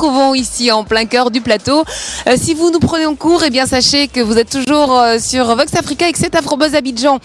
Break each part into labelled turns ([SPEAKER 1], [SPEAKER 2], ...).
[SPEAKER 1] trouvons ici en plein cœur du plateau. Si vous nous prenez en cours, eh bien sachez que vous êtes toujours sur Vox Africa et que c'est Afrobuzz Abidjan.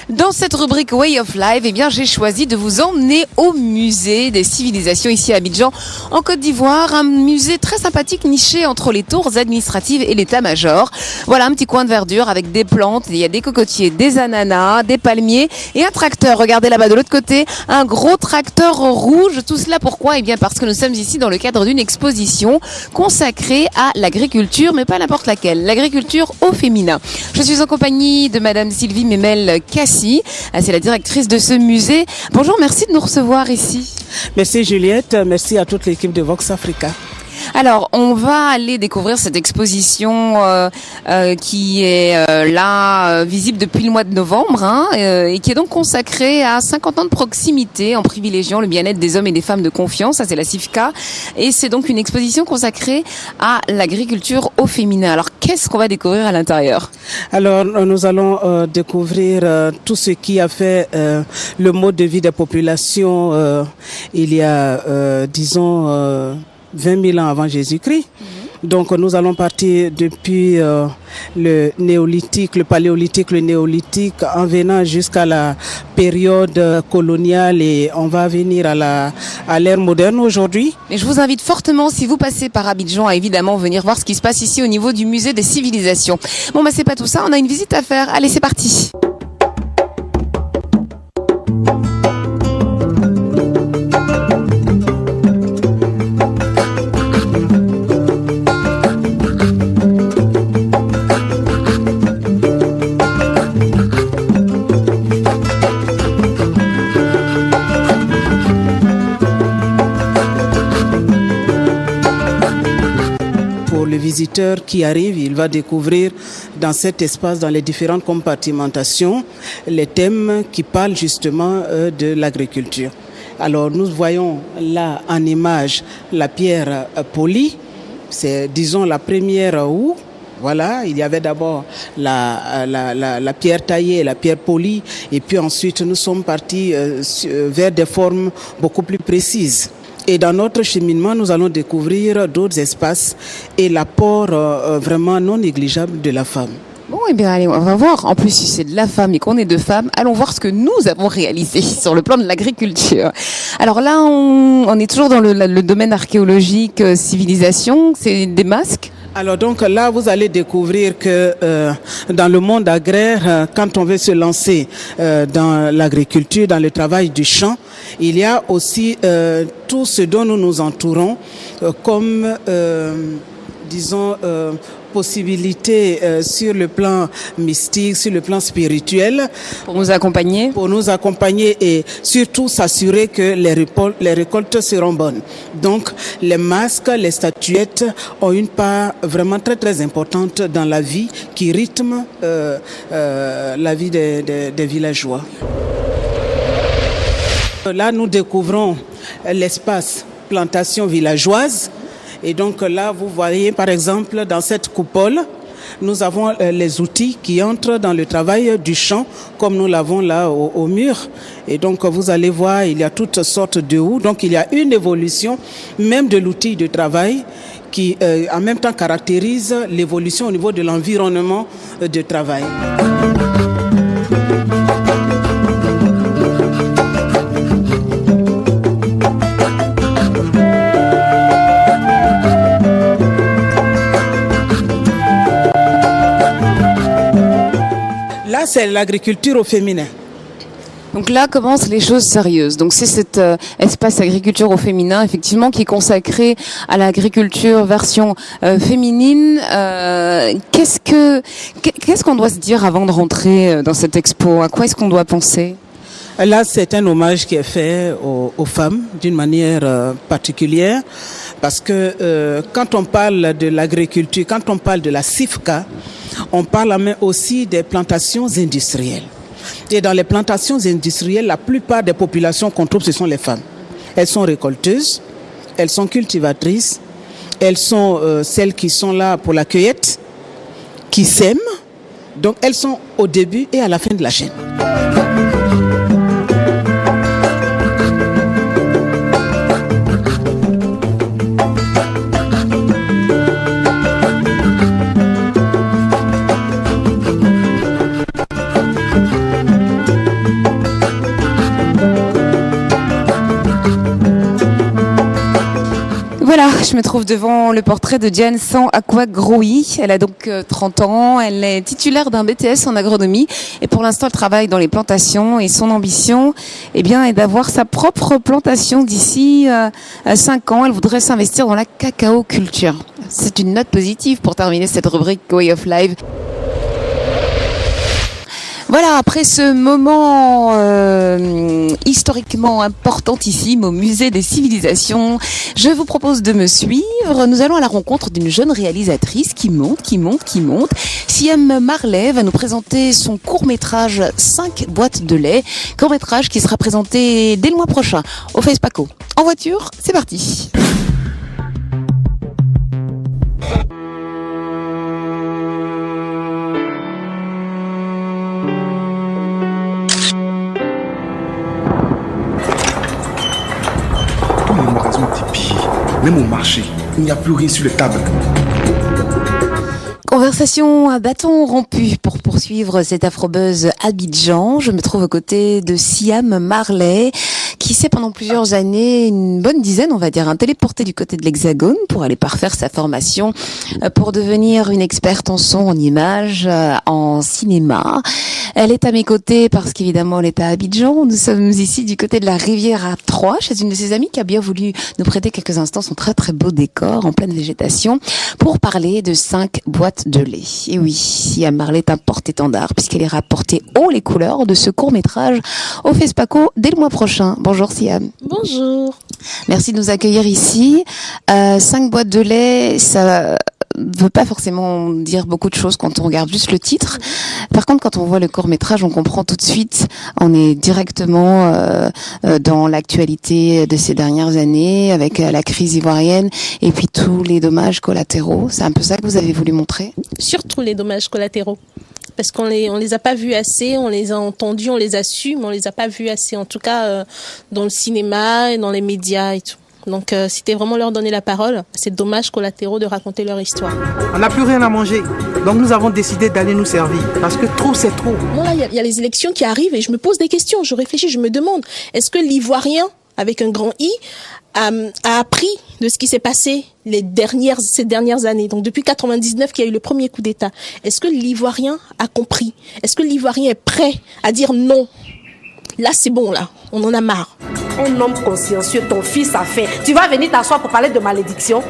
[SPEAKER 1] Dans cette rubrique Way of Life, eh bien, j'ai choisi de vous emmener au musée des civilisations ici à Abidjan, en Côte d'Ivoire. Un musée très sympathique niché entre les tours administratives et l'état-major. Voilà un petit coin de verdure avec des plantes. Il y a des cocotiers, des ananas, des palmiers et un tracteur. Regardez là-bas de l'autre côté, un gros tracteur rouge. Tout cela pourquoi? Eh bien, parce que nous sommes ici dans le cadre d'une exposition consacrée à l'agriculture, mais pas n'importe laquelle. L'agriculture au féminin. Je suis en compagnie de Madame Sylvie Memel-Cassi. C'est la directrice de ce musée. Bonjour, merci de nous recevoir ici.
[SPEAKER 2] Merci Juliette, merci à toute l'équipe de Vox Africa.
[SPEAKER 1] Alors, on va aller découvrir cette exposition qui est là, visible depuis le mois de novembre, et qui est donc consacrée à 50 ans de proximité en privilégiant le bien-être des hommes et des femmes de confiance. Ça, c'est la CIFCA. Et c'est donc une exposition consacrée à l'agriculture au féminin. Alors, qu'est-ce qu'on va découvrir à l'intérieur?
[SPEAKER 2] Alors, nous allons découvrir tout ce qui a fait le mode de vie des populations il y a, disons... 20 000 ans avant Jésus-Christ. Donc nous allons partir depuis le néolithique, le paléolithique, le néolithique, en venant jusqu'à la période coloniale et on va venir à l'ère moderne aujourd'hui.
[SPEAKER 1] Et je vous invite fortement, si vous passez par Abidjan, à évidemment venir voir ce qui se passe ici au niveau du musée des civilisations. Bon, c'est pas tout ça, on a une visite à faire. Allez, c'est parti.
[SPEAKER 2] Visiteur qui arrive, il va découvrir dans cet espace, dans les différentes compartimentations, les thèmes qui parlent justement de l'agriculture. Alors nous voyons là en image la pierre polie, c'est disons la première roue. Voilà, il y avait d'abord la pierre taillée, la pierre polie, et puis ensuite nous sommes partis vers des formes beaucoup plus précises. Et dans notre cheminement, nous allons découvrir d'autres espaces et l'apport vraiment non négligeable de la femme.
[SPEAKER 1] Bon, eh bien, allez, on va voir. En plus, si c'est de la femme et qu'on est deux femmes, allons voir ce que nous avons réalisé sur le plan de l'agriculture. Alors là, on est toujours dans le domaine archéologique, civilisation. C'est des masques.
[SPEAKER 2] Alors donc là, vous allez découvrir que dans le monde agraire, quand on veut se lancer dans l'agriculture, dans le travail du champ, il y a aussi tout ce dont nous nous entourons comme, disons, possibilités sur le plan mystique, sur le plan spirituel.
[SPEAKER 1] Pour nous accompagner.
[SPEAKER 2] Pour nous accompagner et surtout s'assurer que les récoltes seront bonnes. Donc les masques, les statuettes ont une part vraiment très très importante dans la vie qui rythme la vie des villageois. Là, nous découvrons l'espace plantation villageoise. Et donc là, vous voyez par exemple dans cette coupole, nous avons les outils qui entrent dans le travail du champ, comme nous l'avons là au mur. Et donc vous allez voir, il y a toutes sortes de houes. Donc il y a une évolution même de l'outil de travail qui en même temps caractérise l'évolution au niveau de l'environnement de travail. Là, c'est l'agriculture au féminin.
[SPEAKER 1] Donc là commencent les choses sérieuses. Donc c'est cet espace agriculture au féminin, effectivement, qui est consacré à l'agriculture version féminine. Qu'est-ce qu'on doit se dire avant de rentrer dans cette expo? À quoi est-ce qu'on doit penser?
[SPEAKER 2] Là, c'est un hommage qui est fait aux femmes d'une manière particulière, parce que quand on parle de l'agriculture, quand on parle de la CIFCA, on parle aussi des plantations industrielles. Et dans les plantations industrielles, la plupart des populations qu'on trouve, ce sont les femmes. Elles sont récolteuses, elles sont cultivatrices, elles sont celles qui sont là pour la cueillette, qui sèment. Donc elles sont au début et à la fin de la chaîne.
[SPEAKER 1] je me trouve devant le portrait de Diane San Akwa-Groui. Elle a donc 30 ans, elle est titulaire d'un BTS en agronomie et pour l'instant elle travaille dans les plantations et son ambition est d'avoir sa propre plantation d'ici 5 ans. Elle voudrait s'investir dans la cacao culture. C'est une note positive pour terminer cette rubrique Way of Life. Voilà, après ce moment historiquement importantissime au Musée des Civilisations, je vous propose de me suivre. Nous allons à la rencontre d'une jeune réalisatrice qui monte. Siam Marley va nous présenter son court-métrage 5 boîtes de lait. Court-métrage qui sera présenté dès le mois prochain au FESPACO. En voiture, c'est parti.
[SPEAKER 3] Même au marché, il n'y a plus rien sur les tables.
[SPEAKER 1] Conversation à bâton rompu pour poursuivre cette Afrobuzz Abidjan. Je me trouve aux côtés de Siam Marley, qui s'est pendant plusieurs années, une bonne dizaine, on va dire, téléportée du côté de l'Hexagone pour aller parfaire sa formation, pour devenir une experte en son, en images, en cinéma. Elle est à mes côtés parce qu'évidemment elle est à Abidjan. Nous sommes ici du côté de la Riviera 3 chez une de ses amies qui a bien voulu nous prêter quelques instants son très très beau décor en pleine végétation pour parler de 5 boîtes de lait. Et oui, Siam Marley est un porte-étendard puisqu'elle ira porter haut les couleurs de ce court-métrage au FESPACO dès le mois prochain. Bonjour Siam.
[SPEAKER 4] Bonjour.
[SPEAKER 1] Merci de nous accueillir ici. 5 boîtes de lait, ça veut pas forcément dire beaucoup de choses quand on regarde juste le titre. Par contre, quand on voit le court-métrage, on comprend tout de suite. On est directement dans l'actualité de ces dernières années, avec la crise ivoirienne et puis tous les dommages collatéraux. C'est un peu ça que vous avez voulu montrer?
[SPEAKER 4] Surtout les dommages collatéraux. Parce qu'on les a pas vus assez, on les a entendus, on les a su, mais on les a pas vus assez. En tout cas, dans le cinéma et dans les médias et tout. Donc, c'était vraiment leur donner la parole. C'est dommage collatéraux de raconter leur histoire.
[SPEAKER 5] On n'a plus rien à manger. Donc, nous avons décidé d'aller nous servir. Parce que trop, c'est trop.
[SPEAKER 4] Moi, là, il y a les élections qui arrivent et je me pose des questions. Je réfléchis, je me demande, est-ce que l'Ivoirien, avec un grand I, a appris de ce qui s'est passé ces dernières années. Donc, depuis 99 qu'il y a eu le premier coup d'État. Est-ce que l'Ivoirien a compris? Est-ce que l'Ivoirien est prêt à dire non? Là, c'est bon, là. On en a marre.
[SPEAKER 6] Un homme consciencieux, ton fils a fait. Tu vas venir t'asseoir pour parler de malédiction?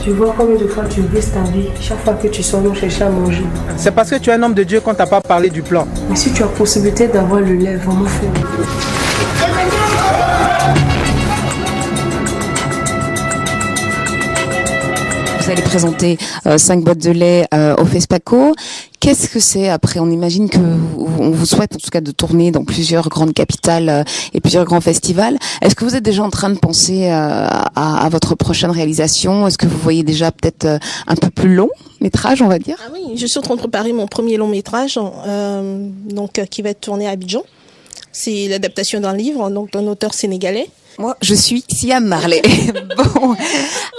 [SPEAKER 7] Tu vois combien de fois tu baisses ta vie chaque fois que tu sors nous chercher à manger.
[SPEAKER 5] C'est parce que tu es un homme de Dieu qu'on t'a pas parlé du plan.
[SPEAKER 7] Mais si tu as possibilité d'avoir le lait, vraiment fais.
[SPEAKER 1] Vous allez présenter 5 boîtes de lait au FESPACO. Qu'est-ce que c'est après? On imagine que on vous souhaite en tout cas de tourner dans plusieurs grandes capitales et plusieurs grands festivals. Est-ce que vous êtes déjà en train de penser à votre prochaine réalisation? Est-ce que vous voyez déjà peut-être un peu plus long métrage, on va dire?
[SPEAKER 4] Ah oui, je suis en train de préparer mon premier long métrage, qui va être tourné à Abidjan. C'est l'adaptation d'un livre, donc d'un auteur sénégalais.
[SPEAKER 1] Moi, je suis Siam Marley. Bon,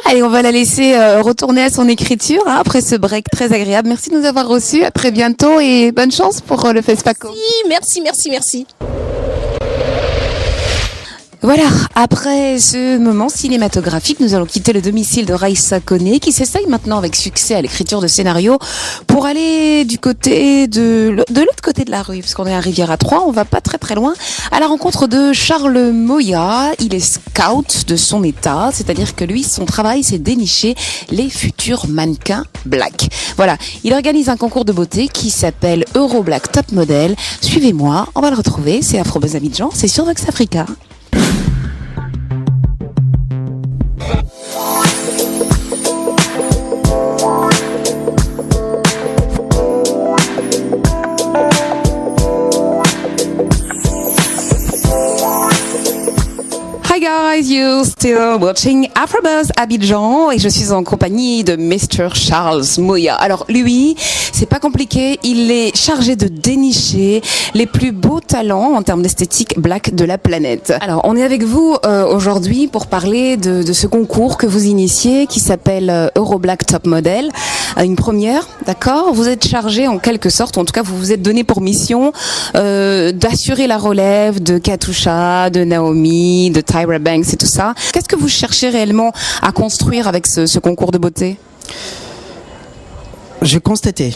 [SPEAKER 1] allez, on va la laisser retourner à son écriture après ce break très agréable. Merci de nous avoir reçus. À très bientôt et bonne chance pour le FESPACO.
[SPEAKER 4] Merci.
[SPEAKER 1] Voilà, après ce moment cinématographique, nous allons quitter le domicile de Raissa Koné, qui s'essaye maintenant avec succès à l'écriture de scénarios pour aller du côté de l'autre côté de la rue, parce qu'on est à Riviera 3, on va pas très très loin, à la rencontre de Charles Moya. Il est scout de son état, c'est-à-dire que lui, son travail, c'est dénicher les futurs mannequins black. Voilà, il organise un concours de beauté qui s'appelle Euro Black Top Model. Suivez-moi, on va le retrouver, c'est Afrobuzz Abidjan, c'est sur Vox Africa. Hi guys, you still watching Afrobuzz Abidjan et je suis en compagnie de Mr. Charles Moya. Alors lui, c'est pas compliqué, il est chargé de dénicher les plus beaux talents en termes d'esthétique black de la planète. Alors on est avec vous aujourd'hui pour parler de ce concours que vous initiez qui s'appelle Euro Black Top Model. une première, d'accord? Vous êtes chargé en quelque sorte, ou en tout cas vous vous êtes donné pour mission d'assurer la relève de Katusha, de Naomi, de Tyra Banks et tout ça. Qu'est-ce que vous cherchez réellement à construire avec ce concours de beauté?
[SPEAKER 5] J'ai constaté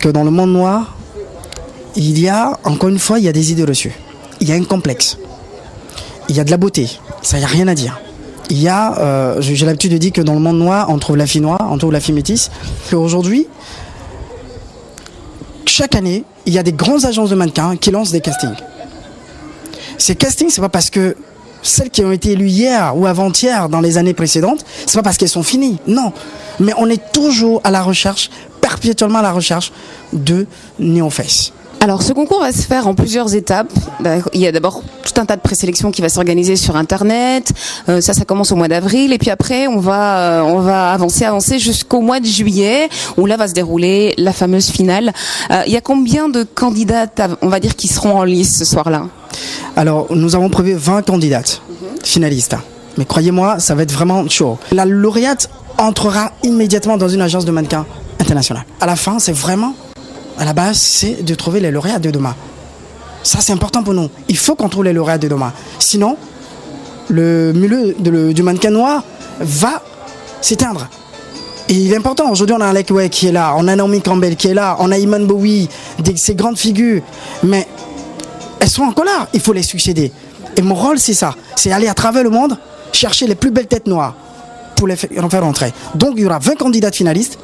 [SPEAKER 5] que dans le monde noir, il y a des idées reçues. Il y a un complexe. Il y a de la beauté. Ça, il n'y a rien à dire. Il y a, j'ai l'habitude de dire que dans le monde noir, on trouve la fille noire, on trouve la fille métisse. Aujourd'hui, chaque année, il y a des grandes agences de mannequins qui lancent des castings. Ces castings, c'est pas parce que celles qui ont été élues hier ou avant-hier dans les années précédentes, c'est pas parce qu'elles sont finies. Non. Mais on est toujours à la recherche, perpétuellement à la recherche de néo-fesses.
[SPEAKER 1] Alors ce concours va se faire en plusieurs étapes. Il y a d'abord tout un tas de présélections qui va s'organiser sur Internet. Ça commence au mois d'avril et puis après on va avancer jusqu'au mois de juillet où là va se dérouler la fameuse finale. Il y a combien de candidates, on va dire, qui seront en lice ce soir-là?
[SPEAKER 5] Alors nous avons prévu 20 candidates finalistes. Mais croyez-moi, ça va être vraiment chaud. La lauréate entrera immédiatement dans une agence de mannequins internationale. À la fin, c'est vraiment... À la base, c'est de trouver les lauréats de demain. Ça, c'est important pour nous. Il faut qu'on trouve les lauréats de demain. Sinon, le milieu du mannequin noir va s'éteindre. Et il est important. Aujourd'hui, on a Alec Way qui est là, on a Naomi Campbell qui est là, on a Iman Bowie, ces grandes figures. Mais elles sont encore là. Il faut les succéder. Et mon rôle, c'est ça. C'est aller à travers le monde, chercher les plus belles têtes noires pour les faire entrer. Donc, il y aura 20 candidates finalistes,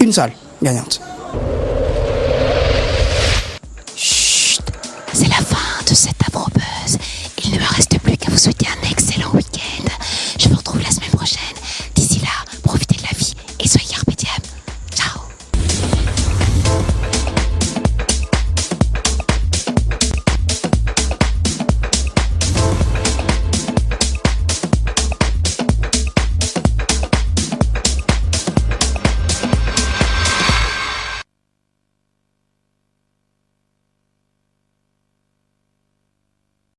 [SPEAKER 5] une seule gagnante.